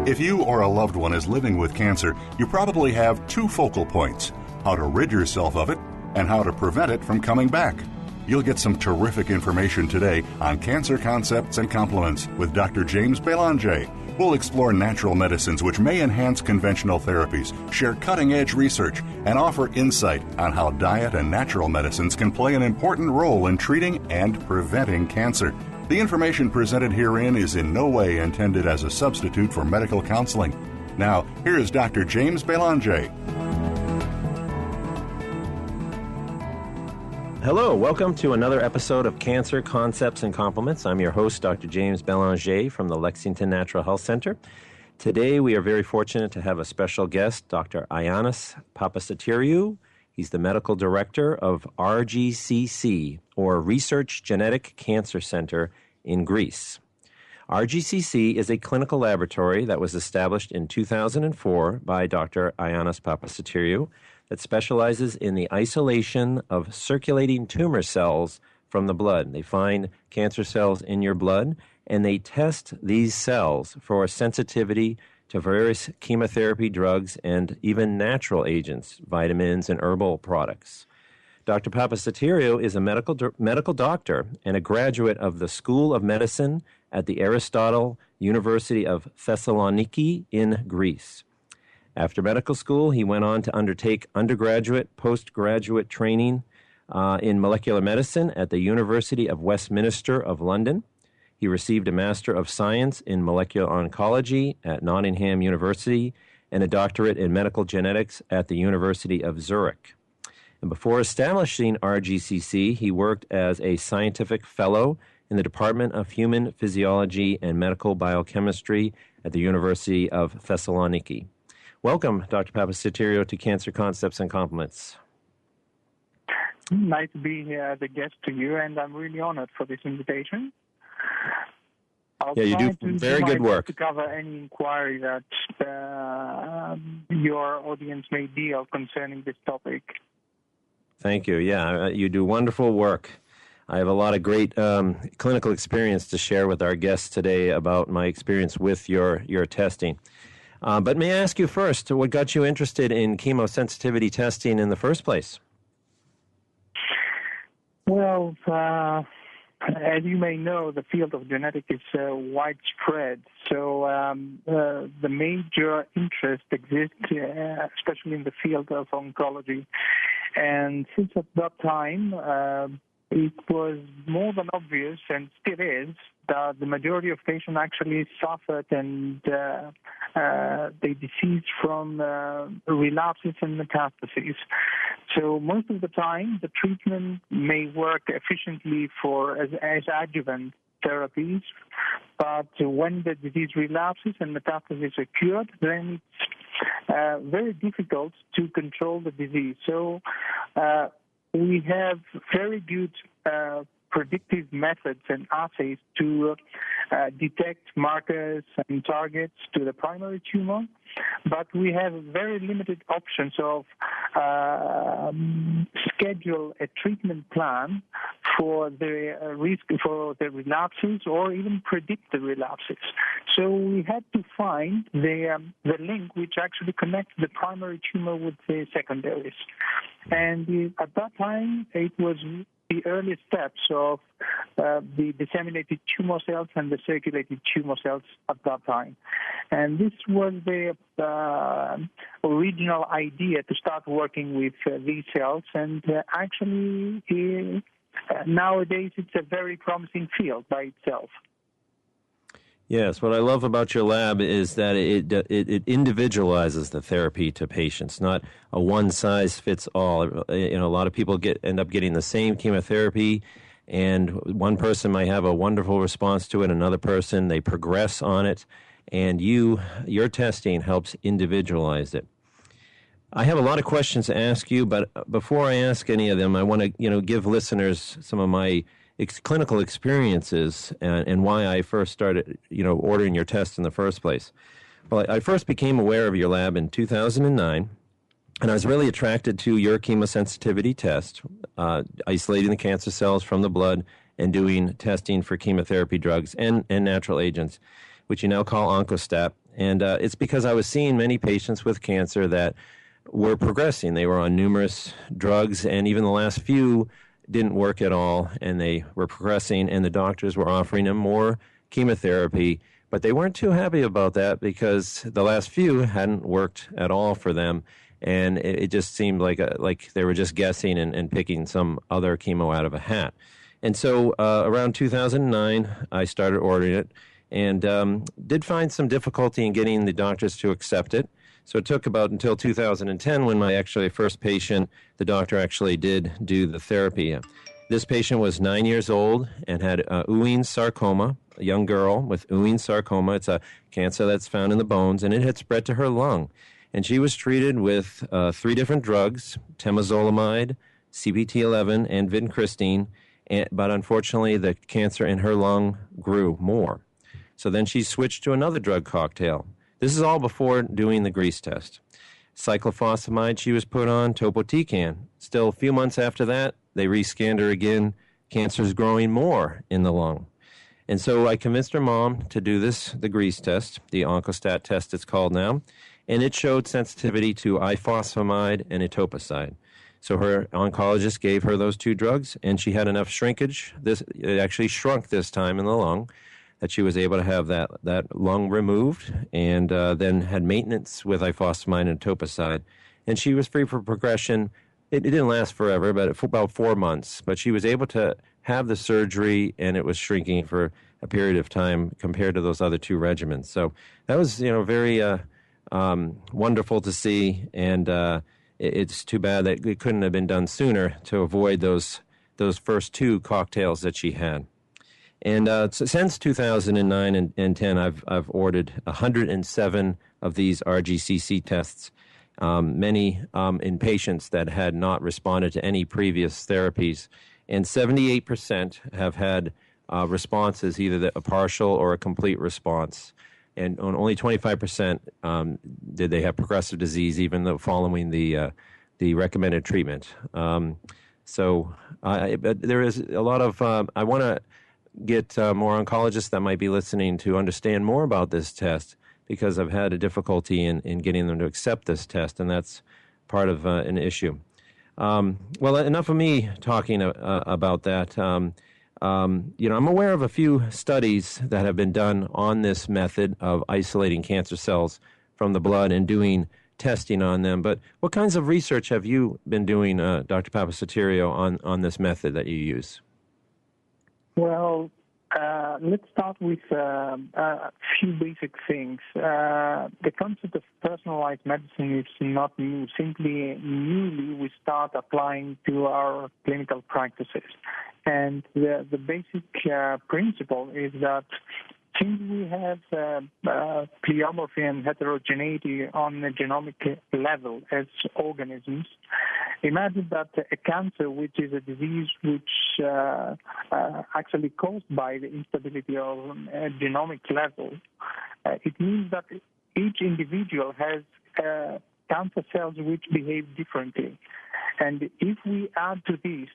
If you or a loved one is living with cancer, you probably have two focal points: how to rid yourself of it and how to prevent it from coming back. You'll get some terrific information today on Cancer Concepts and Complements with Dr. James Belanger. We'll explore natural medicines which may enhance conventional therapies, share cutting-edge research, and offer insight on how diet and natural medicines can play an important role in treating and preventing cancer. The information presented herein is in no way intended as a substitute for medical counseling. Now, here is Dr. James Belanger. Hello, welcome to another episode of Cancer Concepts and Complements. I'm your host, Dr. James Belanger from the Lexington Natural Health Center. Today, we are very fortunate to have a special guest, Dr. Ioannis Papasotiriou. He's the medical director of RGCC, or Research Genetic Cancer Center in Greece. RGCC is a clinical laboratory that was established in 2004 by Dr. Ioannis Papasotiriou that specializes in the isolation of circulating tumor cells from the blood. They find cancer cells in your blood, and they test these cells for sensitivity to various chemotherapy drugs and even natural agents, vitamins, and herbal products. Dr. Papasotiriou is a medical doctor and a graduate of the School of Medicine at the Aristotle University of Thessaloniki in Greece. After medical school, he went on to undertake undergraduate, postgraduate training in molecular medicine at the University of Westminster of London. He received a Master of Science in Molecular Oncology at Nottingham University and a doctorate in medical genetics at the University of Zurich. And before establishing RGCC, he worked as a scientific fellow in the Department of Human Physiology and Medical Biochemistry at the University of Thessaloniki. Welcome, Dr. Papasotiriou, to Cancer Concepts and Complements. Nice to be here as a guest to you, and I'm really honored for this invitation. You do very good work to cover any inquiry that your audience may deal concerning this topic. Thank you. Yeah, you do wonderful work. I have a lot of great clinical experience to share with our guests today about my experience with your testing. But may I ask you first, what got you interested in chemosensitivity testing in the first place? Well, as you may know, the field of genetics is widespread. So the major interest exists, especially in the field of oncology. And since at that time, it was more than obvious, and still is, that the majority of patients actually suffered and they deceased from relapses and metastases. So most of the time, the treatment may work efficiently as adjuvant therapies, but when the disease relapses and metastases are cured, then it's very difficult to control the disease. So we have very good predictive methods and assays to detect markers and targets to the primary tumor, but we have very limited options of schedule a treatment plan for the risk for the relapses or even predict the relapses. So we had to find the link which actually connects the primary tumor with the secondaries. And at that time, it was the early steps of the disseminated tumor cells and the circulating tumor cells at that time. And this was the original idea to start working with these cells. And actually, nowadays, it's a very promising field by itself. Yes, what I love about your lab is that it individualizes the therapy to patients, not a one-size-fits-all. A lot of people end up getting the same chemotherapy, and one person might have a wonderful response to it, another person, they progress on it, and your testing helps individualize it. I have a lot of questions to ask you, but before I ask any of them, I want to give listeners some of my clinical experiences and why I first started, ordering your test in the first place. Well, I first became aware of your lab in 2009, and I was really attracted to your chemosensitivity test, isolating the cancer cells from the blood and doing testing for chemotherapy drugs and natural agents. It which you now call Oncostat. And it's because I was seeing many patients with cancer that were progressing. They were on numerous drugs, and even the last few didn't work at all, and they were progressing, and the doctors were offering them more chemotherapy. But they weren't too happy about that because the last few hadn't worked at all for them, and it just seemed like they were just guessing and picking some other chemo out of a hat. And so around 2009, I started ordering it and did find some difficulty in getting the doctors to accept it. So it took about until 2010 when my first patient, the doctor actually did do the therapy. This patient was 9 years old and had Ewing's sarcoma, a young girl with Ewing's sarcoma. It's a cancer that's found in the bones, and it had spread to her lung. And she was treated with 3 different drugs, temozolomide, CPT-11, and vincristine, but unfortunately the cancer in her lung grew more. So then she switched to another drug cocktail. This is all before doing the grease test. Cyclophosphamide she was put on, topotecan. Still a few months after that, they rescanned her again. Cancer's growing more in the lung. And so I convinced her mom to do the grease test, the Oncostat test it's called now, and it showed sensitivity to ifosfamide and etoposide. So her oncologist gave her those 2 drugs, and she had enough shrinkage. It actually shrunk this time in the lung, that she was able to have that lung removed, and then had maintenance with ifosfamide and etoposide. And she was free for progression. It didn't last forever, but for about 4 months. But she was able to have the surgery, and it was shrinking for a period of time compared to those other 2 regimens. So that was, very wonderful to see, and it's too bad that it couldn't have been done sooner to avoid those first 2 cocktails that she had. And since 2009 and 10, I've ordered 107 of these RGCC tests, many in patients that had not responded to any previous therapies. And 78% have had responses, either a partial or a complete response. And only 25% did they have progressive disease, even though following the recommended treatment. But there is a lot of, I want to get more oncologists that might be listening to understand more about this test, because I've had a difficulty in getting them to accept this test, and that's part of an issue. Well, enough of me talking about that. I'm aware of a few studies that have been done on this method of isolating cancer cells from the blood and doing testing on them. But what kinds of research have you been doing, Dr. Papasotiriou, on this method that you use? Well, let's start with a few basic things. The concept of personalized medicine is not new. Simply, newly we start applying to our clinical practices. And the basic principle is that since we have pleomorphy and heterogeneity on a genomic level as organisms, imagine that a cancer, which is a disease which actually caused by the instability of a genomic level, it means that each individual has cancer cells which behave differently. And if we add to this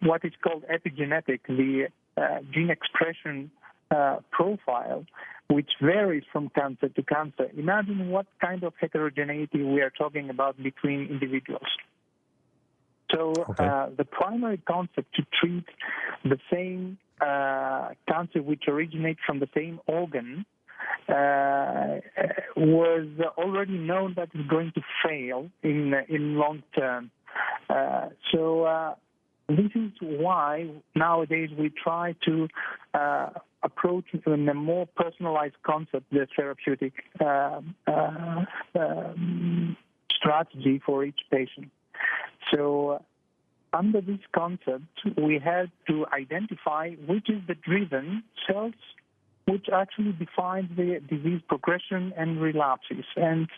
what is called epigenetic, the gene expression profile, which varies from cancer to cancer, imagine what kind of heterogeneity we are talking about between individuals. So the primary concept to treat the same cancer which originates from the same organ was already known that it's going to fail in long term. This is why nowadays we try to approach in a more personalized concept the therapeutic strategy for each patient. So under this concept, we had to identify which is the driven cells which actually defines the disease progression and relapses. And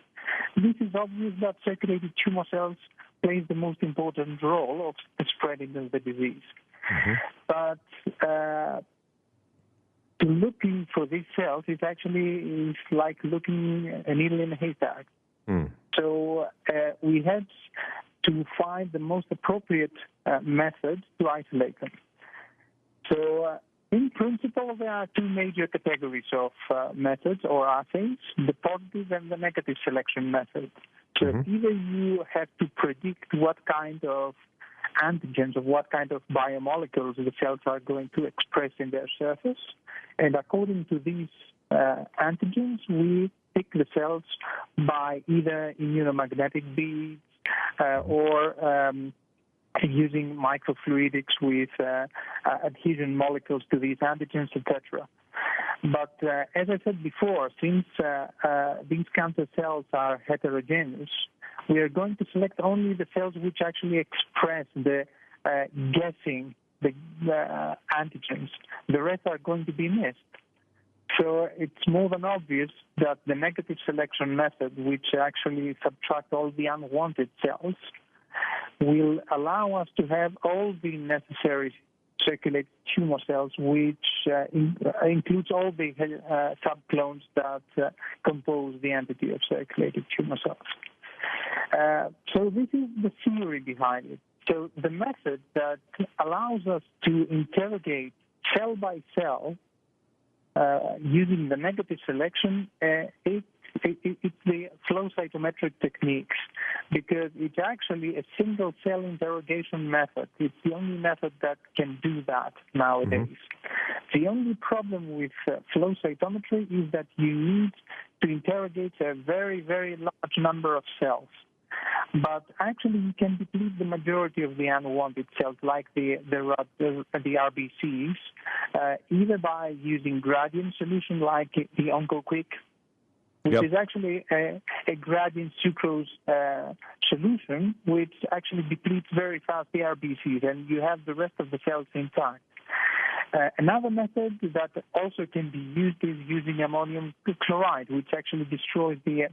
this is obvious that circulating tumor cells plays the most important role of spreading the disease. Mm-hmm. But looking for these cells is like looking a needle in a haystack. Mm. So we had to find the most appropriate method to isolate them. So In principle, there are two major categories of methods or assays, the positive and the negative selection method. So either you have to predict what kind of antigens or what kind of biomolecules the cells are going to express in their surface, and according to these antigens, we pick the cells by either immunomagnetic beads or using microfluidics with adhesion molecules to these antigens, etc. But as I said before, since these cancer cells are heterogeneous, we are going to select only the cells which actually express the guessing the antigens. The rest are going to be missed. So it's more than obvious that the negative selection method, which actually subtract all the unwanted cells, will allow us to have all the necessary circulating tumor cells, which includes all the subclones that compose the entity of circulating tumor cells. So this is the theory behind it. So the method that allows us to interrogate cell by cell using the negative selection, it's the flow cytometric techniques, because it's actually a single cell interrogation method. It's the only method that can do that nowadays. The only problem with flow cytometry is that you need to interrogate a very, very large number of cells. But actually, you can deplete the majority of the unwanted cells, like the RBCs, either by using gradient solution like the OncoQuick, which is actually a gradient sucrose solution, which actually depletes very fast the RBCs, and you have the rest of the cells intact. Another method that also can be used is using ammonium chloride, which actually destroys the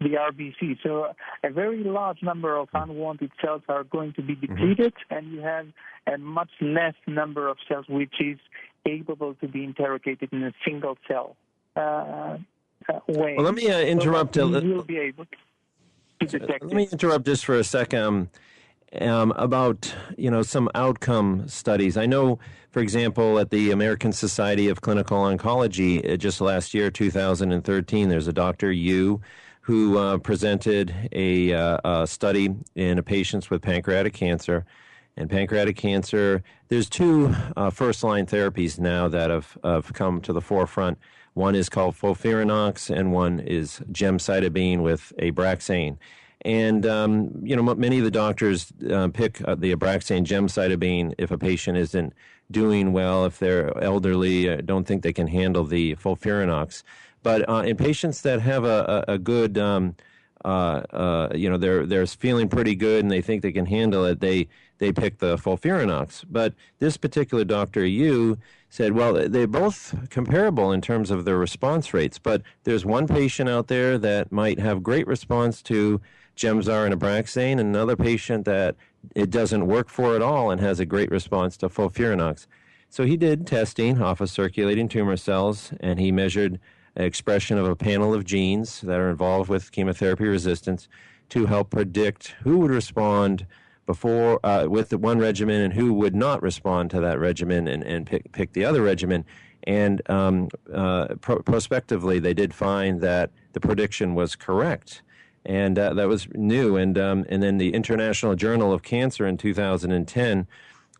RBC. So a very large number of unwanted cells are going to be depleted, and you have a much less number of cells which is capable to be interrogated in a single cell way. Well, let me interrupt. So you will be able to detect Let me interrupt just for a second. About some outcome studies. I know, for example, at the American Society of Clinical Oncology, just last year, 2013, there's a Dr. Yu who presented a study in patients with pancreatic cancer. And pancreatic cancer, there's two first-line therapies now that have come to the forefront. One is called FOLFIRINOX, and one is gemcitabine with Abraxane. And, many of the doctors pick the Abraxane gemcitabine if a patient isn't doing well, if they're elderly, don't think they can handle the FOLFIRINOX. But in patients that have a good, they're feeling pretty good and they think they can handle it, they pick the FOLFIRINOX. But this particular Dr. Yu said, well, they're both comparable in terms of their response rates, but there's one patient out there that might have great response to Gemzar and Abraxane, and another patient that it doesn't work for at all and has a great response to FOLFIRINOX. So he did testing off of circulating tumor cells, and he measured expression of a panel of genes that are involved with chemotherapy resistance to help predict who would respond before with the one regimen and who would not respond to that regimen and pick the other regimen. And prospectively, they did find that the prediction was correct. And that was new. And then the International Journal of Cancer in 2010,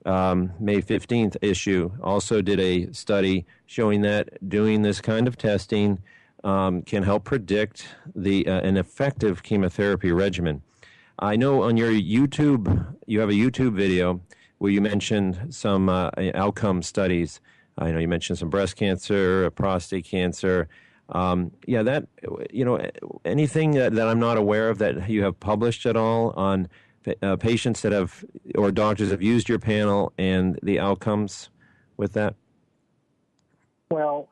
May 15th issue, also did a study showing that doing this kind of testing can help predict an effective chemotherapy regimen. I know on your YouTube, you have a YouTube video where you mentioned some outcome studies. I know you mentioned some breast cancer, prostate cancer. Anything that I'm not aware of that you have published at all on patients that have, or doctors have used your panel and the outcomes with that? Well,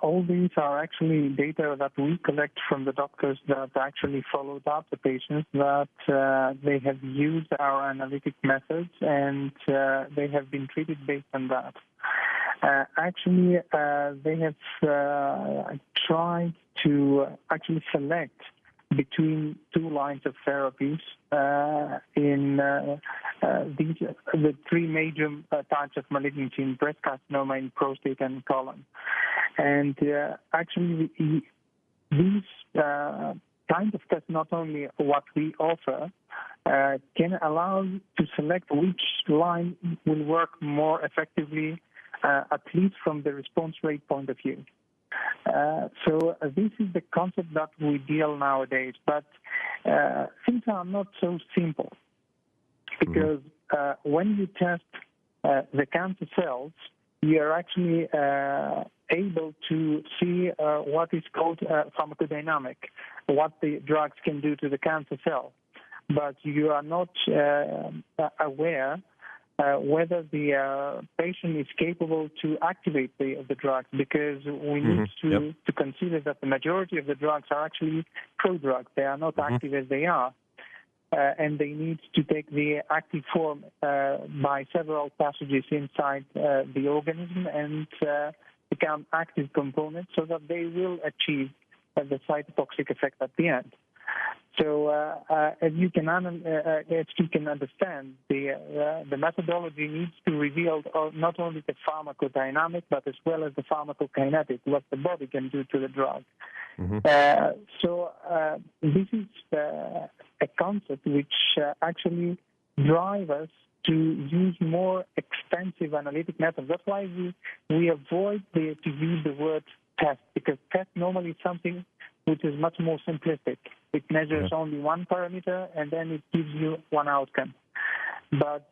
all these are actually data that we collect from the doctors that actually followed up the patients, that they have used our analytic methods and they have been treated based on that. They have tried to actually select between two lines of therapies in the three major types of malignancy in breast carcinoma, in prostate, and colon. And actually, these kinds of tests, not only what we offer, can allow you to select which line will work more effectively, at least from the response rate point of view. So this is the concept that we deal nowadays. But things are not so simple, because when you test the cancer cells, you are actually able to see what is called pharmacodynamic, what the drugs can do to the cancer cell. But you are not aware whether the patient is capable to activate the drugs, because we need to consider that the majority of the drugs are actually prodrugs. They are not active as they are. And they need to take the active form by several passages inside the organism and become active components so that they will achieve the cytotoxic effect at the end. So as you can understand, the methodology needs to reveal not only the pharmacodynamic, but as well as the pharmacokinetic, what the body can do to the drug. So this is a concept which actually drives us to use more expensive analytic methods. That's why we avoid to use the word test, because test normally is something which is much more simplistic. It measures only one parameter, and then it gives you one outcome. But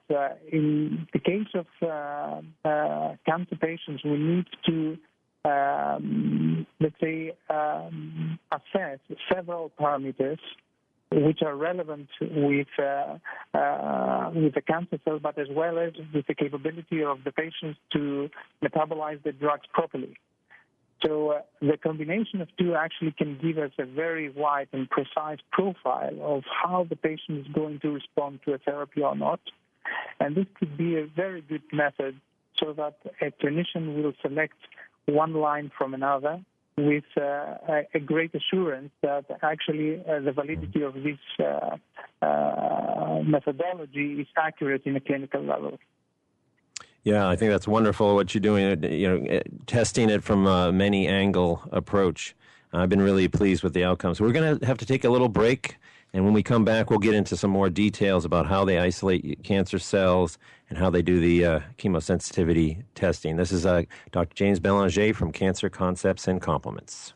in the case of cancer patients, we need to, assess several parameters which are relevant with the cancer cell, but as well as with the capability of the patients to metabolize the drugs properly. So the combination of two actually can give us a very wide and precise profile of how the patient is going to respond to a therapy or not. And this could be a very good method so that a clinician will select one line from another with a great assurance that actually the validity of this methodology is accurate in a clinical level. Yeah, I think that's wonderful what you're doing, testing it from a many-angle approach. I've been really pleased with the outcomes. We're going to have to take a little break, and when we come back, we'll get into some more details about how they isolate cancer cells and how they do the chemosensitivity testing. This is Dr. James Belanger from Cancer Concepts and Complements.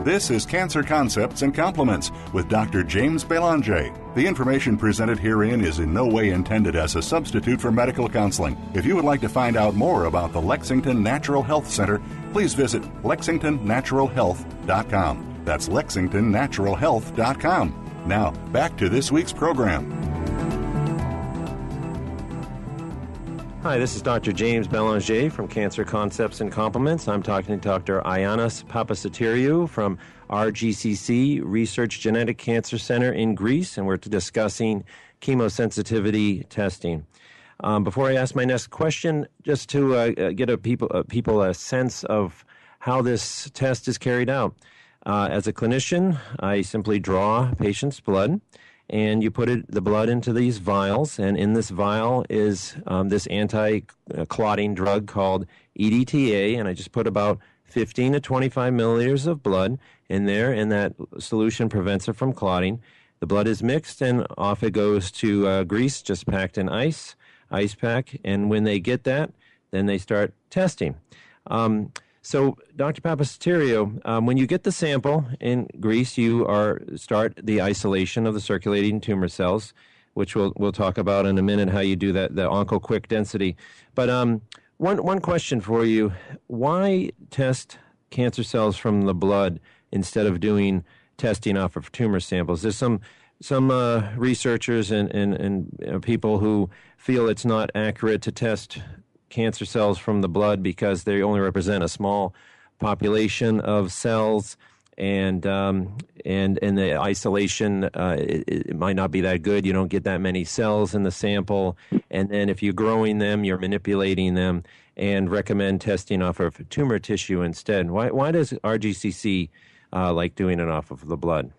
This is Cancer Concepts and Complements with Dr. James Belanger. The information presented herein is in no way intended as a substitute for medical counseling. If you would like to find out more about the Lexington Natural Health Center, please visit lexingtonnaturalhealth.com. That's lexingtonnaturalhealth.com. Now, back to this week's program. Hi, this is Dr. James Belanger from Cancer Concepts and Complements. I'm talking to Dr. Ioannis Papasotiriou from RGCC, Research Genetic Cancer Center in Greece, and we're discussing chemosensitivity testing. Before I ask my next question, just to get people a sense of how this test is carried out. As a clinician, I simply draw patients' blood, and you put the blood into these vials, and in this vial is this anti-clotting drug called EDTA, and I just put about 15 to 25 milliliters of blood in there, and that solution prevents it from clotting. The blood is mixed, and off it goes to grease, just packed in ice pack, and when they get that, then they start testing. So, Dr. Papasotiriou, when you get the sample in Greece, you start the isolation of the circulating tumor cells, which we'll talk about in a minute, how you do that, the oncoquick density. But one question for you: why test cancer cells from the blood instead of doing testing off of tumor samples? There's some researchers and people who feel it's not accurate to test cancer cells from the blood because they only represent a small population of cells, and the isolation it might not be that good. You don't get that many cells in the sample, and then if you're growing them, you're manipulating them, and recommend testing off of tumor tissue instead. Why does RGCC like doing it off of the blood?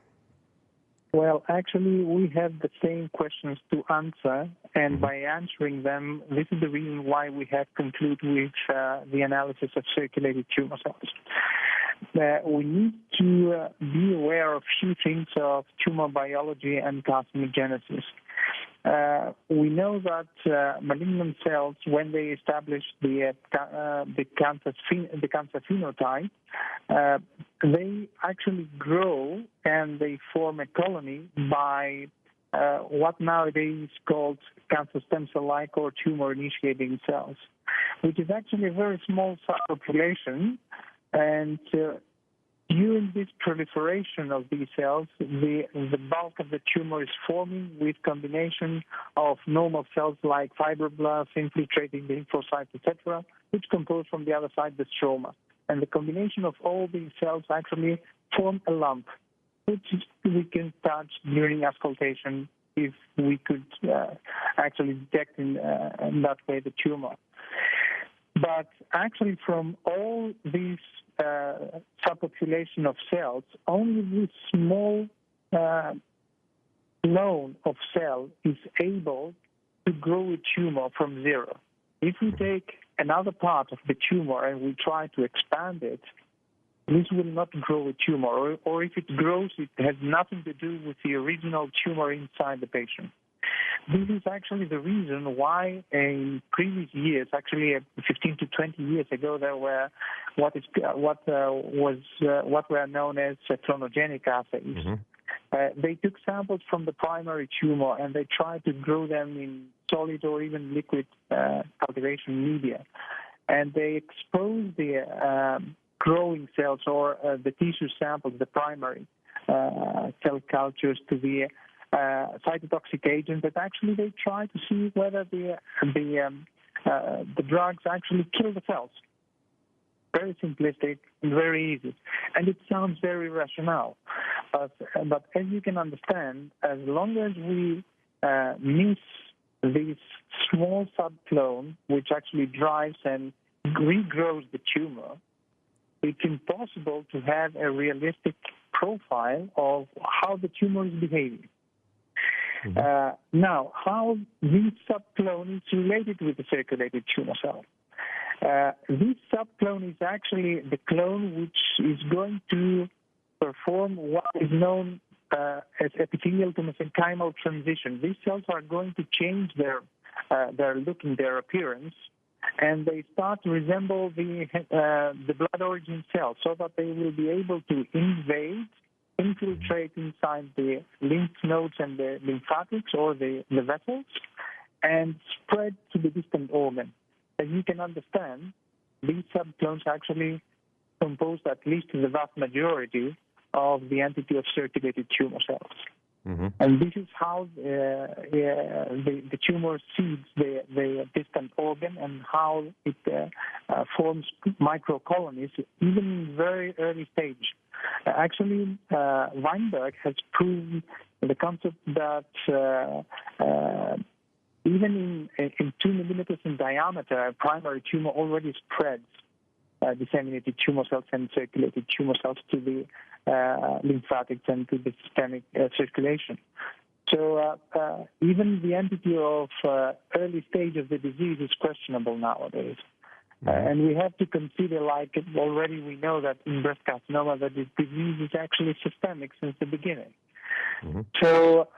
Well, actually, we have the same questions to answer, and by answering them, this is the reason why we have concluded with the analysis of circulating tumor cells. We need to be aware of few things of tumor biology and carcinogenesis. We know that malignant cells, when they establish the cancer phenotype, they actually grow and they form a colony by what nowadays is called cancer stem cell-like or tumor-initiating cells, which is actually a very small subpopulation. And during this proliferation of these cells, the bulk of the tumor is forming with combination of normal cells like fibroblasts infiltrating the lymphocytes, etc., which compose from the other side the stroma. And the combination of all these cells actually form a lump, which we can touch during auscultation if we could actually detect in that way the tumor. But actually from all these subpopulation of cells, only this small clone of cell is able to grow a tumor from zero. If we take another part of the tumor and we try to expand it, this will not grow a tumor, or if it grows, it has nothing to do with the original tumor inside the patient. This is actually the reason why in previous years, actually 15 to 20 years ago, there were what were known as clonogenic assays. They took samples from the primary tumor and they tried to grow them in solid or even liquid cultivation media, and they exposed the growing cells or the tissue samples, the primary cell cultures, to the cytotoxic agent, but actually they try to see whether the drugs actually kill the cells. Very simplistic and very easy, and it sounds very rational. But as you can understand, as long as we miss this small subclone, which actually drives and regrows the tumor, it's impossible to have a realistic profile of how the tumor is behaving. Now, how this subclone is related with the circulating tumor cell. This subclone is actually the clone which is going to perform what is known as epithelial to mesenchymal transition. These cells are going to change their look and their appearance, and they start to resemble the blood origin cells, so that they will be able to infiltrate inside the lymph nodes and the lymphatics or the vessels and spread to the distant organ. As you can understand, these subclones actually compose at least the vast majority of the entity of circulating tumor cells. And this is how the tumor seeds the distant organ and how it forms microcolonies, even in very early stage. Actually, Weinberg has proved the concept that even in 2 millimeters in diameter, a primary tumor already spreads disseminated tumor cells and circulated tumor cells to the lymphatics and to the systemic circulation. So even the entity of early stage of the disease is questionable nowadays. And we have to consider, like already we know that in breast carcinoma that the disease is actually systemic since the beginning. So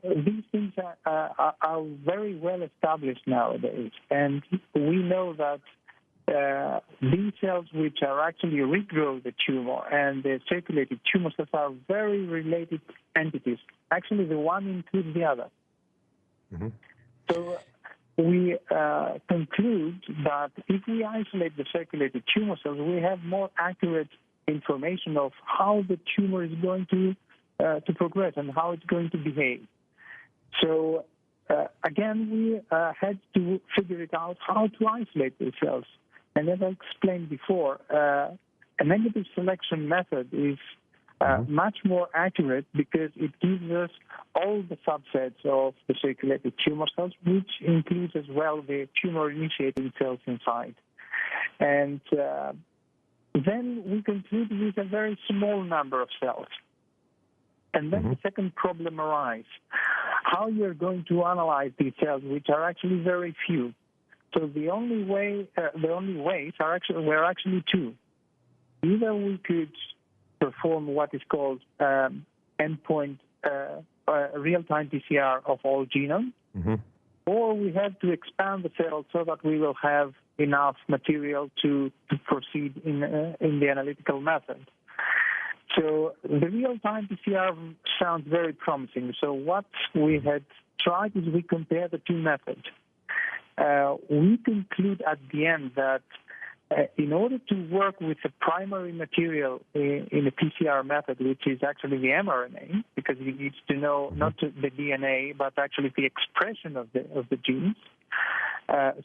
these things are very well established nowadays, and we know that these cells which are actually regrow the tumor and the circulated tumor cells are very related entities. Actually, the one includes the other. So we conclude that if we isolate the circulated tumor cells, we have more accurate information of how the tumor is going to progress and how it's going to behave. So again, we had to figure it out how to isolate the cells. And as I explained before, a negative selection method is much more accurate because it gives us all the subsets of the circulated tumor cells, which includes as well the tumor-initiating cells inside. And then we conclude with a very small number of cells. And then the second problem arises, how you're going to analyze these cells, which are actually very few. So the only ways were actually two. Either we could perform what is called endpoint real-time PCR of all genome, or we have to expand the cells so that we will have enough material to proceed in the analytical method. So the real-time PCR sounds very promising. So what we had tried is we compare the two methods. We conclude at the end that in order to work with the primary material in the PCR method, which is actually the mRNA, because you need to know not the DNA, but actually the expression of the genes.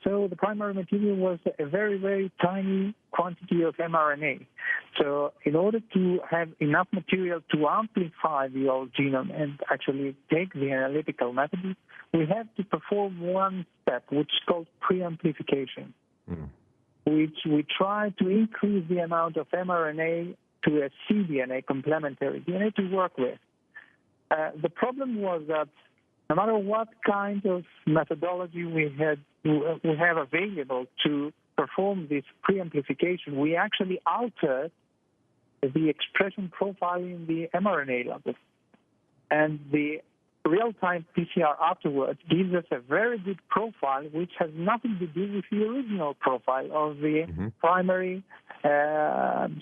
So the primary material was a very, very tiny quantity of mRNA. So in order to have enough material to amplify the whole genome and actually take the analytical method, we have to perform one step, which is called preamplification, which we try to increase the amount of mRNA to a cDNA, complementary DNA, to work with. The problem was that no matter what kind of methodology we have available to perform this preamplification, we actually altered the expression profile in the mRNA level. And the real-time PCR afterwards gives us a very good profile, which has nothing to do with the original profile of the primary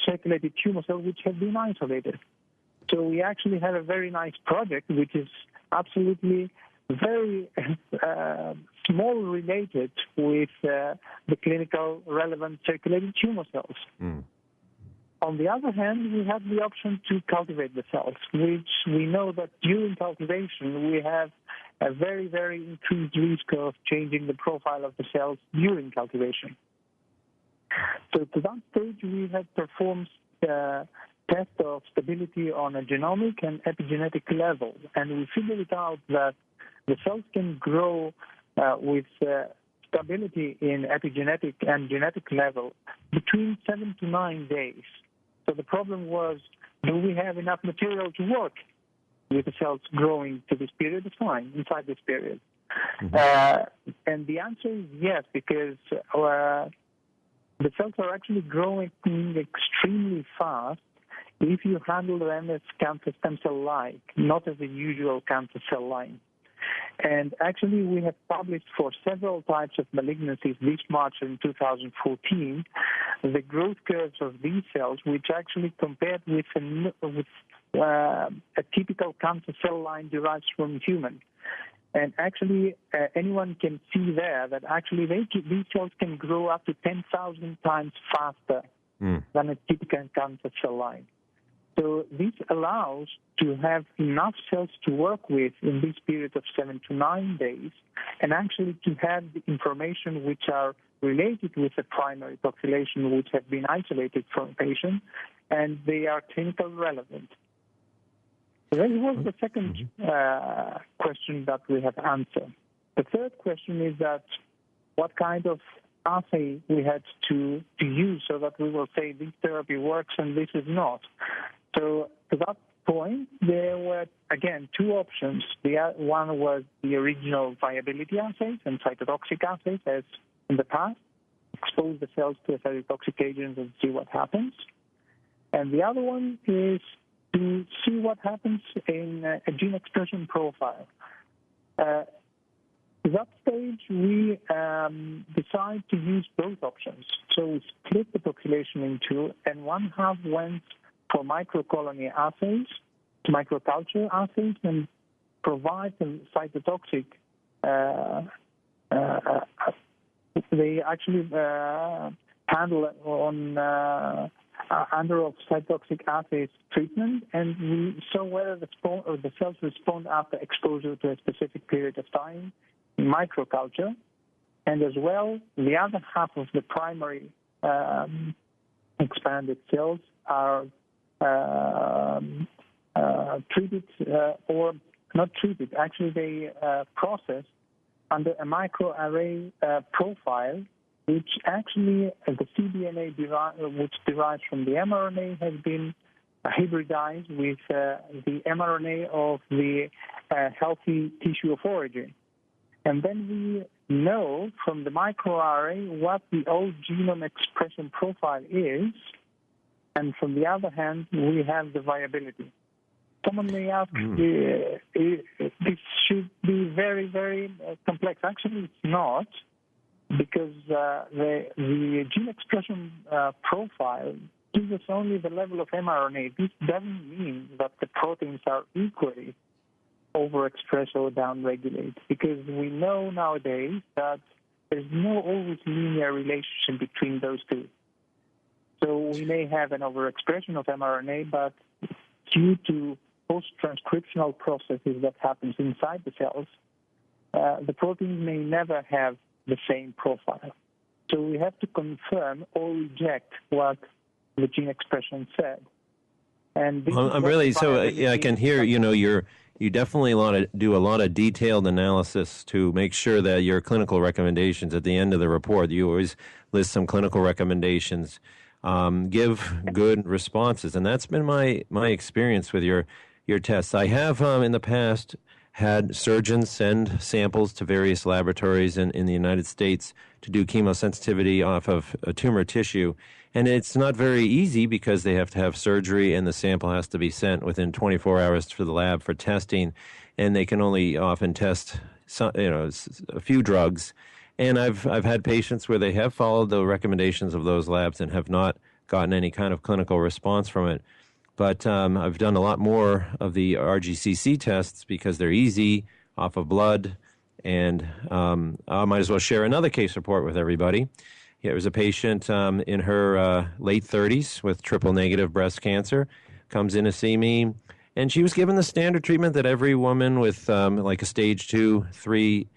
circulated tumor cells, which have been isolated. So we actually have a very nice project, which is absolutely very small related with the clinical relevant circulating tumor cells. On the other hand, we have the option to cultivate the cells, which we know that during cultivation we have a very, very increased risk of changing the profile of the cells during cultivation. So to that stage, we have performed test of stability on a genomic and epigenetic level, and we figured out that the cells can grow with stability in epigenetic and genetic level between 7 to 9 days. So the problem was, do we have enough material to work with the cells growing to this period of time, inside this period? And the answer is yes, because the cells are actually growing extremely fast if you handle them as cancer stem cell-like, not as a usual cancer cell line. And actually, we have published for several types of malignancies this March in 2014 the growth curves of these cells, which actually compared with a typical cancer cell line derived from human. And actually, anyone can see there that actually these cells can grow up to 10,000 times faster than a typical cancer cell line. So this allows to have enough cells to work with in this period of 7 to 9 days, and actually to have the information which are related with the primary population which have been isolated from patients, and they are clinically relevant. So that was the second question that we have answered. The third question is that what kind of assay we had to use so that we will say this therapy works and this is not. So to that point, there were, again, two options. One was the original viability assays and cytotoxic assays, as in the past, expose the cells to a cytotoxic agent and see what happens. And the other one is to see what happens in a gene expression profile. At that stage, we decided to use both options. So we split the population in two, and one half went for microcolony assays, microculture assays, and provide them cytotoxic. They actually handle on under of cytotoxic assays treatment, and we saw whether the cells respond after exposure to a specific period of time in microculture, and as well the other half of the primary expanded cells are treated or not treated. Actually, they processed under a microarray profile, which actually the cDNA which derives from the mRNA has been hybridized with the mRNA of the healthy tissue of origin. And then we know from the microarray what the old genome expression profile is, and from the other hand, we have the viability. Someone may ask, this should be very, very complex. Actually, it's not, because the gene expression profile gives us only the level of mRNA. This doesn't mean that the proteins are equally overexpressed or downregulated, because we know nowadays that there's no always linear relationship between those two. So we may have an overexpression of mRNA, but due to post-transcriptional processes that happens inside the cells, the proteins may never have the same profile. So we have to confirm or reject what the gene expression said. And this I'm really I can hear. You definitely do a lot of detailed analysis to make sure that your clinical recommendations at the end of the report. You always list some clinical recommendations, give good responses, and that's been my experience with your tests. I have in the past had surgeons send samples to various laboratories in the United States to do chemosensitivity off of a tumor tissue. And it's not very easy because they have to have surgery and the sample has to be sent within 24 hours to the lab for testing. And they can only often test a few drugs. And I've had patients where they have followed the recommendations of those labs and have not gotten any kind of clinical response from it. But I've done a lot more of the RGCC tests because they're easy, off of blood. And I might as well share another case report with everybody. There was a patient in her late 30s with triple-negative breast cancer, comes in to see me, and she was given the standard treatment that every woman with like a stage 2, 3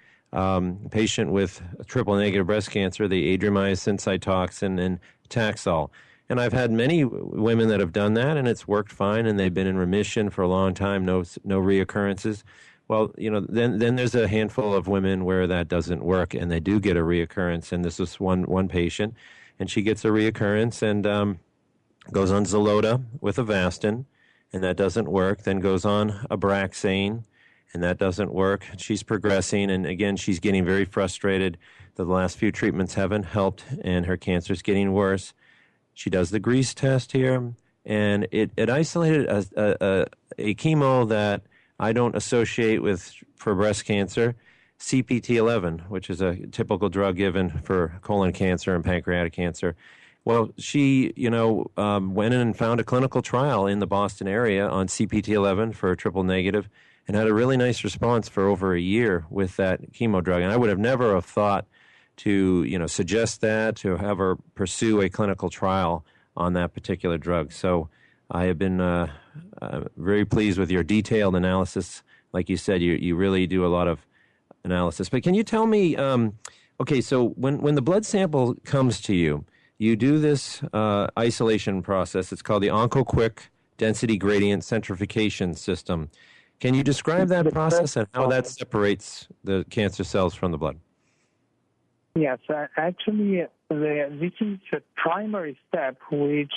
patient with triple-negative breast cancer, the adriamycin, Cytoxan, and Taxol. And I've had many women that have done that, and it's worked fine, and they've been in remission for a long time, no reoccurrences. Well, then there's a handful of women where that doesn't work, and they do get a reoccurrence. And this is one patient, and she gets a reoccurrence and goes on Xeloda with Avastin, and that doesn't work. Then goes on Abraxane, and that doesn't work. She's progressing, and again, she's getting very frustrated that the last few treatments haven't helped, and her cancer's getting worse. She does the grease test here, and it isolated a chemo that I don't associate for breast cancer, CPT-11, which is a typical drug given for colon cancer and pancreatic cancer. Well, she, went in and found a clinical trial in the Boston area on CPT-11 for triple negative and had a really nice response for over a year with that chemo drug. And I would have never have thought to, suggest that, to have her pursue a clinical trial on that particular drug. So I have been very pleased with your detailed analysis. Like you said, you really do a lot of analysis. But can you tell me, okay, so when the blood sample comes to you, you do this isolation process. It's called the OncoQuick Density Gradient Centrifugation System. Can you describe that process and how that separates the cancer cells from the blood? Yes, actually, this is a primary step which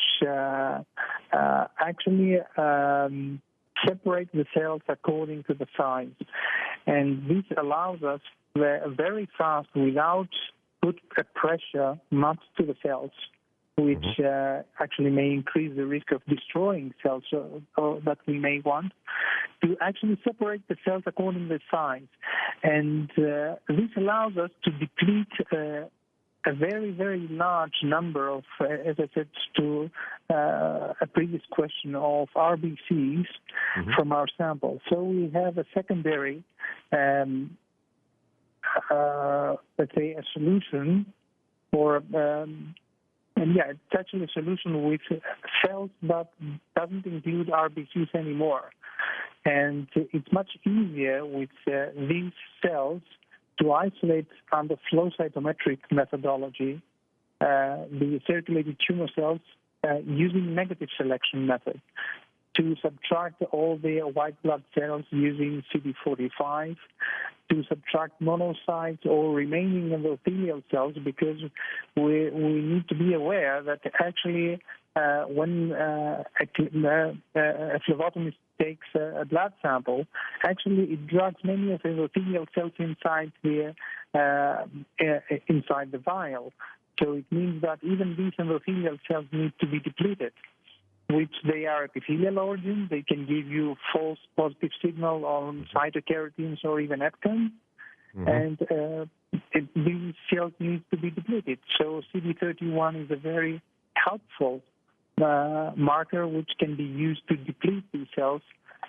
actually separates the cells according to the size. And this allows us very fast, without put a pressure much to the cells, which actually may increase the risk of destroying cells that we may want, to actually separate the cells according to size. And this allows us to deplete a very, very large number of, as I said to a previous question, of RBCs from our sample. So we have a secondary, let's say, a solution for... it's actually a solution with cells that doesn't include RBCs anymore. And it's much easier with these cells to isolate under flow cytometric methodology the circulating tumor cells using negative selection method, to subtract all the white blood cells using CD45, to subtract monocytes or remaining endothelial cells, because we need to be aware that actually when a phlebotomist takes a blood sample, actually it drugs many of the endothelial cells inside the vial. So it means that even these endothelial cells need to be depleted, which they are epithelial origin. They can give you false positive signal on cytokeratins or even EpCAM, and these cells need to be depleted. So CD31 is a very helpful marker which can be used to deplete these cells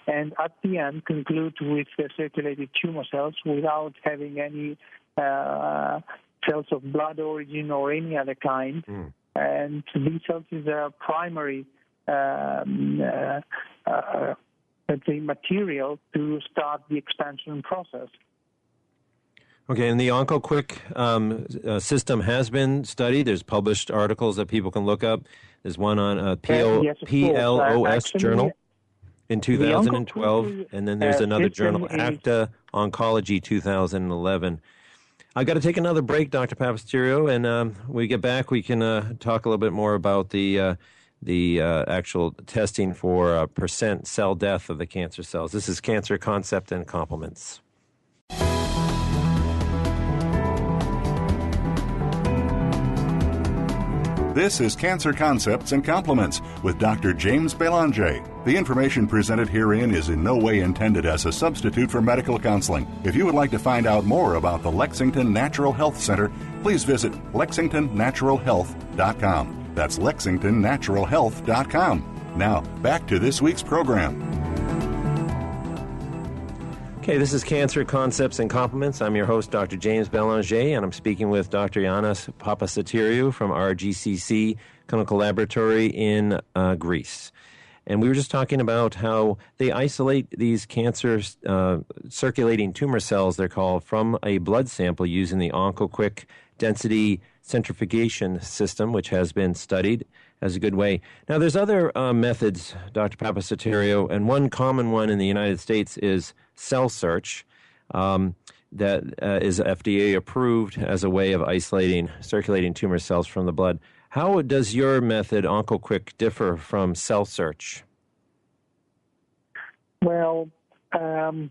and at the end conclude with circulated tumor cells without having any cells of blood origin or any other kind. And these cells is a primary let's say material to start the expansion process. Okay, and the OncoQuick system has been studied. There's published articles that people can look up. There's one on PLOS journal in 2012, and then there's another journal, ACTA Oncology 2011. I've got to take another break, Dr. Papasotiriou, and when we get back, we can talk a little bit more about the actual testing for percent cell death of the cancer cells. This is Cancer Concept and Complements. This is Cancer Concepts and Complements with Dr. James Belanger. The information presented herein is in no way intended as a substitute for medical counseling. If you would like to find out more about the Lexington Natural Health Center, please visit lexingtonnaturalhealth.com. That's lexingtonnaturalhealth.com. Now, back to this week's program. Okay, this is Cancer Concepts and Complements. I'm your host, Dr. James Belanger, and I'm speaking with Dr. Ioannis Papasotiriou from RGCC Clinical Laboratory in Greece. And we were just talking about how they isolate these cancer circulating tumor cells, they're called, from a blood sample using the OncoQuick density centrifugation system, which has been studied as a good way. Now, there's other methods, Dr. Papasotiriou, and one common one in the United States is CellSearch, that is FDA approved as a way of isolating circulating tumor cells from the blood. How does your method, OncoQuick, differ from CellSearch? Well, it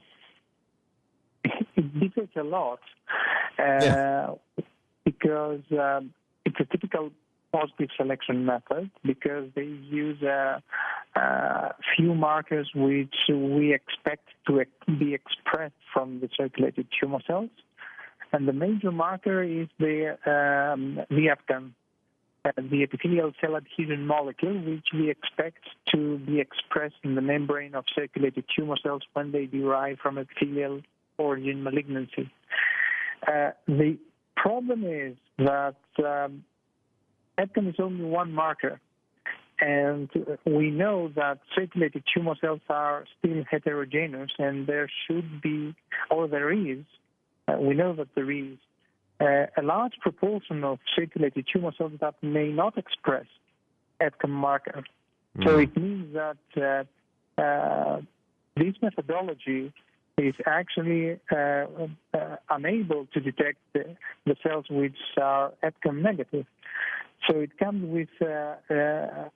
differs a lot because it's a typical positive selection method, because they use few markers which we expect to be expressed from the circulated tumor cells. And the major marker is the EpCAM, the epithelial cell adhesion molecule, which we expect to be expressed in the membrane of circulated tumor cells when they derive from epithelial origin malignancy. The problem is that EpCAM is only one marker, and we know that circulated tumor cells are still heterogeneous, and there should be, or there is, we know that there is, a large proportion of circulated tumor cells that may not express EpCAM marker. So it means that this methodology is actually unable to detect the cells which are EpCAM negative. So it comes with a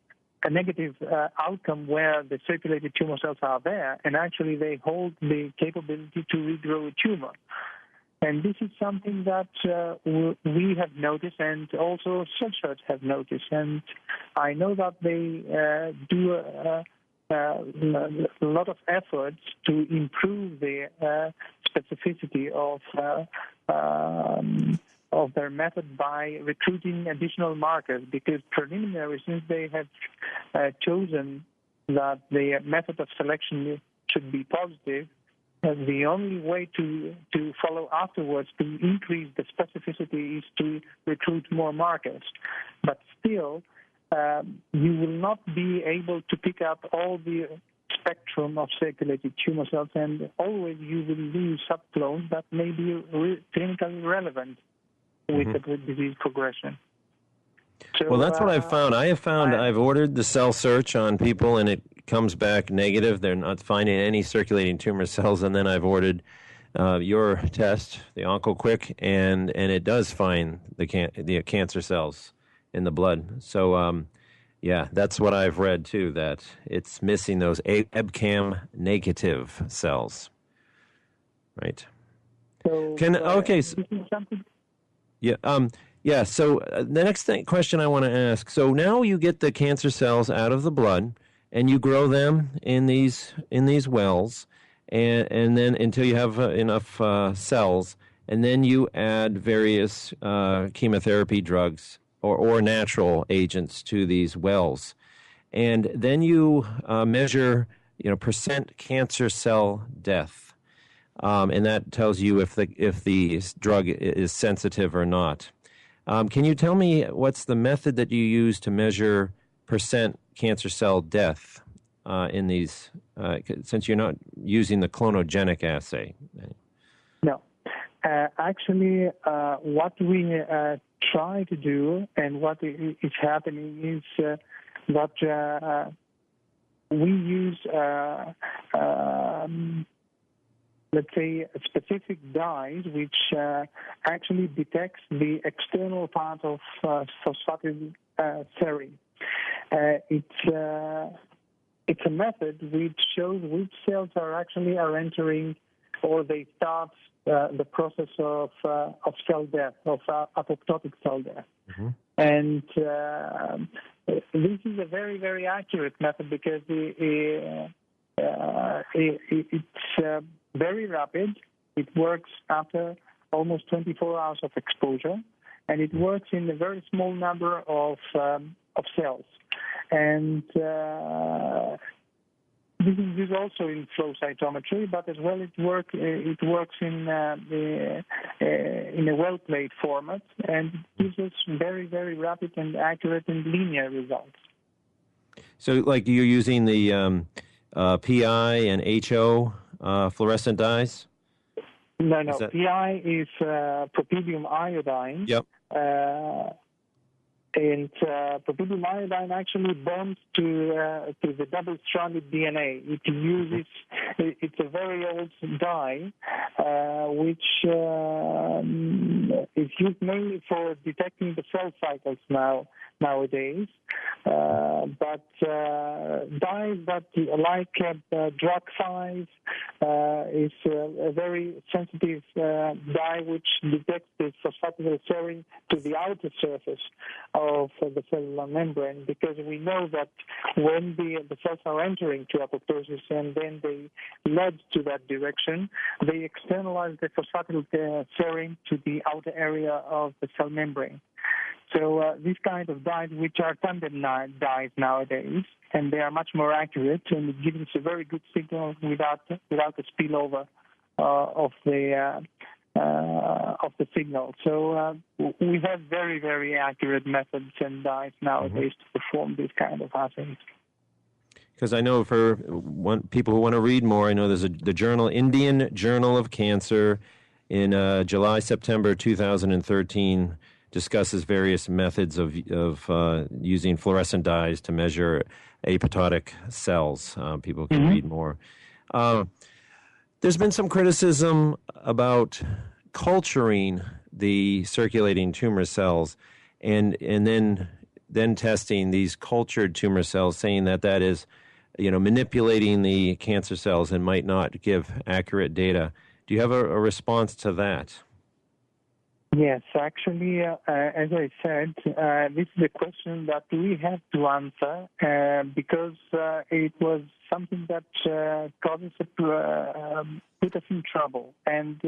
negative outcome where the circulated tumor cells are there, and actually they hold the capability to regrow a tumor. And this is something that we have noticed, and also CellSearch have noticed. And I know that they do a lot of efforts to improve the specificity of their method by recruiting additional markers, because preliminary, since they have chosen that the method of selection should be positive, the only way to follow afterwards to increase the specificity is to recruit more markers. But still, you will not be able to pick up all the spectrum of circulated tumor cells, and always you will lose subclones that may be clinically relevant with the disease progression. So, well, that's what I've found. I've ordered the CellSearch on people, and it comes back negative. They're not finding any circulating tumor cells. And then I've ordered your test, the OncoQuick, and it does find the cancer cells in the blood. So, yeah, that's what I've read too. That it's missing those EBCAM negative cells, right? So, yeah. Yeah. So the next question I want to ask. So now you get the cancer cells out of the blood, and you grow them in these wells, and then until you have enough cells, and then you add various chemotherapy drugs or natural agents to these wells, and then you measure percent cancer cell death. And that tells you if the drug is sensitive or not. Can you tell me what's the method that you use to measure percent cancer cell death in these, since you're not using the clonogenic assay? No. Actually, what we try to do and what is happening is that we use let's say, specific dyes which actually detects the external part of phosphatidylserine. It's a method which shows which cells are entering, or they start the process of cell death, of apoptotic cell death. Mm-hmm. And this is a very, very accurate method because it's very rapid. It works after almost 24 hours of exposure, and it works in a very small number of cells. And this is used also in flow cytometry, but as well it works in a well plate format, and it gives us very, very rapid and accurate and linear results. So, like, you're using the PI and HO fluorescent dyes? No. PI is propylium iodine. Yep. And propylium iodine actually bonds to the double-stranded DNA. It's a very old dye, which is used mainly for detecting the cell cycles nowadays. But dyes that like drug 5 is a very sensitive dye which detects the phosphatidylserine to the outer surface of the cellular membrane, because we know that when the cells are entering to apoptosis and then they lead to that direction, they externalize the phosphatidylserine to the outer area of the cell membrane. So these kind of dyes, which are tandem dyes nowadays, and they are much more accurate, and it gives us a very good signal without a spillover of the signal. So we have very, very accurate methods and dyes nowadays to perform these kind of assays. Because I know for people who want to read more, I know there's the journal, Indian Journal of Cancer, in July-September 2013, discusses various methods of using fluorescent dyes to measure apoptotic cells. People can read more. There's been some criticism about culturing the circulating tumor cells and then testing these cultured tumor cells, saying that is, manipulating the cancer cells and might not give accurate data. Do you have a response to that? Yes, actually, as I said, this is a question that we have to answer because it was something that caused us put us in trouble. And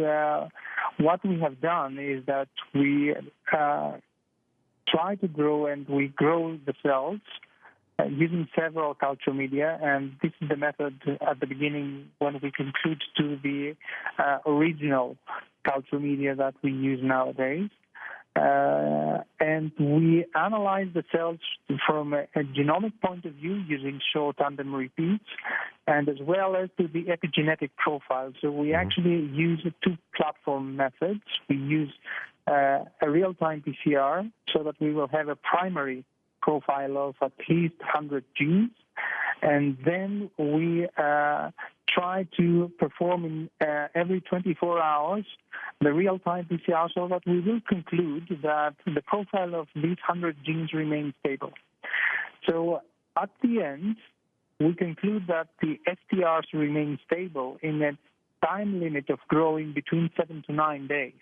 what we have done is that we try to grow, and we grow the cells using several culture media, and this is the method at the beginning when we conclude to the original culture media that we use nowadays. And we analyze the cells from a genomic point of view using short tandem repeats, and as well as to the epigenetic profile. So we actually use two platform methods. We use a real-time PCR so that we will have a primary profile of at least 100 genes, and then we try to perform in every 24 hours the real-time PCR so that we will conclude that the profile of these 100 genes remains stable. So at the end, we conclude that the STRs remain stable in a time limit of growing between 7 to 9 days.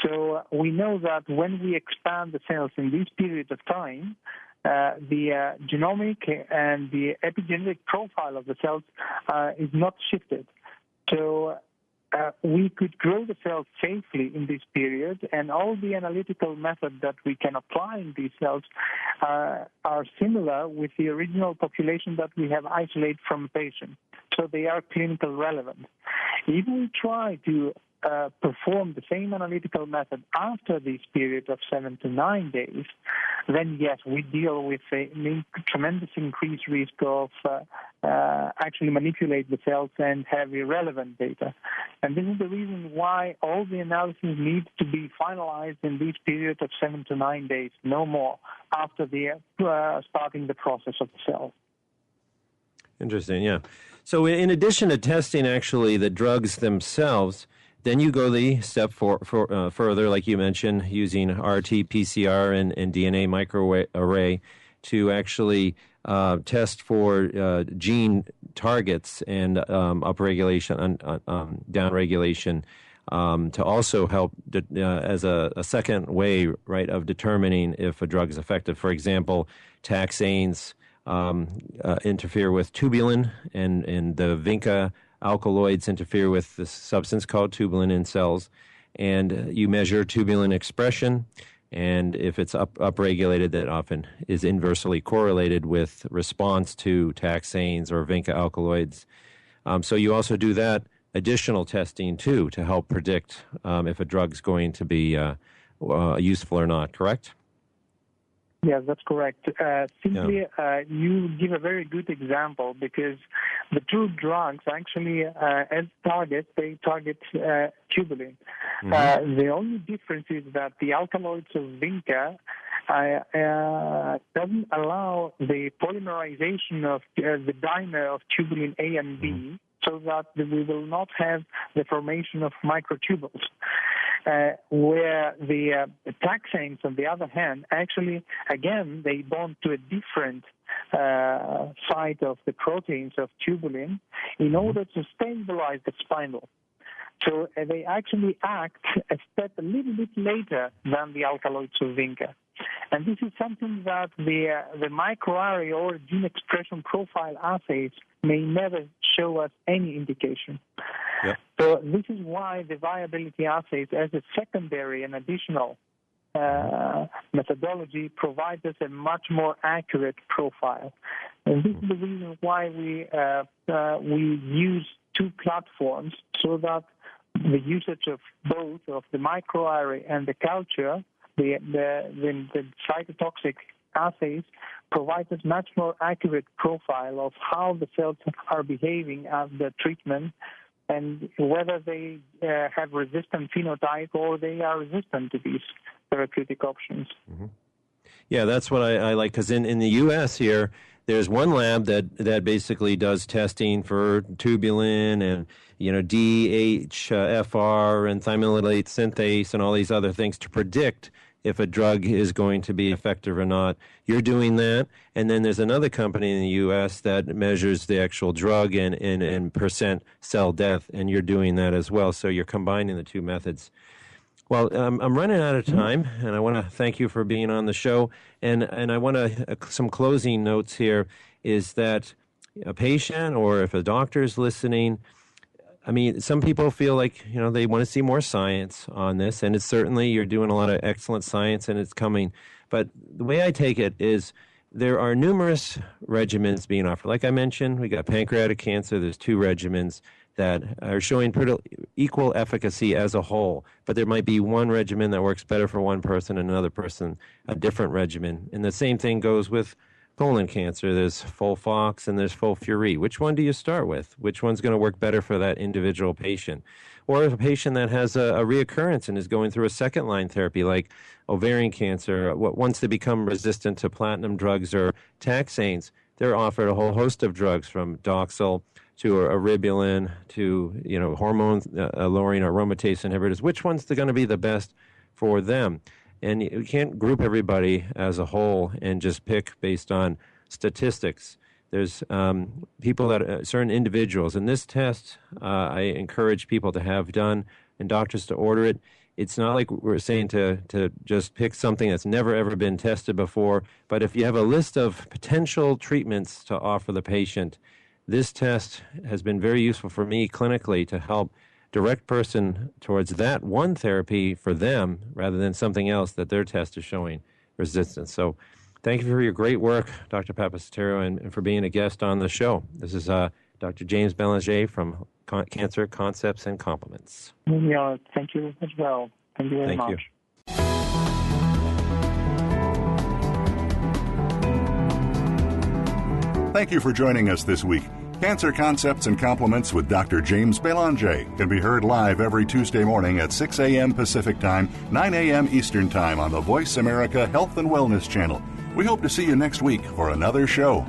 So we know that when we expand the cells in this period of time, the genomic and the epigenetic profile of the cells is not shifted. So we could grow the cells safely in this period, and all the analytical methods that we can apply in these cells are similar with the original population that we have isolated from a patient. So they are clinical relevant. If we try to perform the same analytical method after this period of 7 to 9 days, then yes, we deal with a tremendous increased risk of actually manipulate the cells and have irrelevant data. And this is the reason why all the analysis needs to be finalized in this period of 7 to 9 days, no more, after the starting the process of the cell. Interesting, yeah. So in addition to testing actually the drugs themselves, then you go the step further, like you mentioned, using RT-PCR and DNA microarray to actually test for gene targets and upregulation and downregulation to also help as a second way, right, of determining if a drug is effective. For example, taxanes interfere with tubulin, and the vinca alkaloids interfere with this substance called tubulin in cells, and you measure tubulin expression, and if it's upregulated, that often is inversely correlated with response to taxanes or vinca alkaloids. So you also do that additional testing too to help predict if a drug's going to be useful or not, correct? Yes, that's correct. You give a very good example, because the two drugs actually, as targets, they target tubulin. Mm-hmm. The only difference is that the alkaloids of vinca doesn't allow the polymerization of the dimer of tubulin A and B, mm-hmm. so that we will not have the formation of microtubules. Where the taxanes, on the other hand, actually, again, they bond to a different site of the proteins of tubulin in order to stabilize the spindle. So they actually act a step a little bit later than the alkaloids of vinca. And this is something that the microarray or gene expression profile assays may never show us any indication. Yep. So this is why the viability assays, as a secondary and additional methodology, provides us a much more accurate profile. And this is the reason why we use two platforms, so that the usage of both of the microarray and the culture, the cytotoxic assays, provides us much more accurate profile of how the cells are behaving after treatment, and whether they have resistant phenotype or they are resistant to these therapeutic options. Mm-hmm. Yeah, that's what I like, because in the U.S. here, there's one lab that basically does testing for tubulin and, DHFR and thymidylate synthase and all these other things to predict if a drug is going to be effective or not. You're doing that. And then there's another company in the U.S. that measures the actual drug and percent cell death, and you're doing that as well. So you're combining the two methods. Well, I'm running out of time, and I want to thank you for being on the show. And I want some closing notes here is that a patient, or if a doctor is listening, I mean, some people feel like, they want to see more science on this, and it's certainly, you're doing a lot of excellent science, and it's coming. But the way I take it is there are numerous regimens being offered. Like I mentioned, we got pancreatic cancer. There's 2 regimens that are showing pretty equal efficacy as a whole, but there might be one regimen that works better for one person and another person, a different regimen. And the same thing goes with colon cancer. There's FOLFOX and there's FOLFIRI. Which one do you start with? Which one's going to work better for that individual patient? Or a patient that has a reoccurrence and is going through a second-line therapy like ovarian cancer, once they become resistant to platinum drugs or taxanes, they're offered a whole host of drugs from Doxil to eribulin, to hormone lowering aromatase inhibitors. Which one's going to be the best for them? And you can't group everybody as a whole and just pick based on statistics. There's people that certain individuals, and this test I encourage people to have done and doctors to order it. It's not like we're saying to just pick something that's never ever been tested before, but if you have a list of potential treatments to offer the patient, this test has been very useful for me clinically to help direct person towards that one therapy for them rather than something else that their test is showing resistance. So thank you for your great work, Dr. Papasotiriou, and for being a guest on the show. This is Dr. James Belanger from Cancer Concepts and Compliments. Yeah, thank you as well. Thank you very much. Thank you for joining us this week. Cancer Concepts and Compliments with Dr. James Belanger can be heard live every Tuesday morning at 6 a.m. Pacific Time, 9 a.m. Eastern Time on the Voice America Health and Wellness Channel. We hope to see you next week for another show.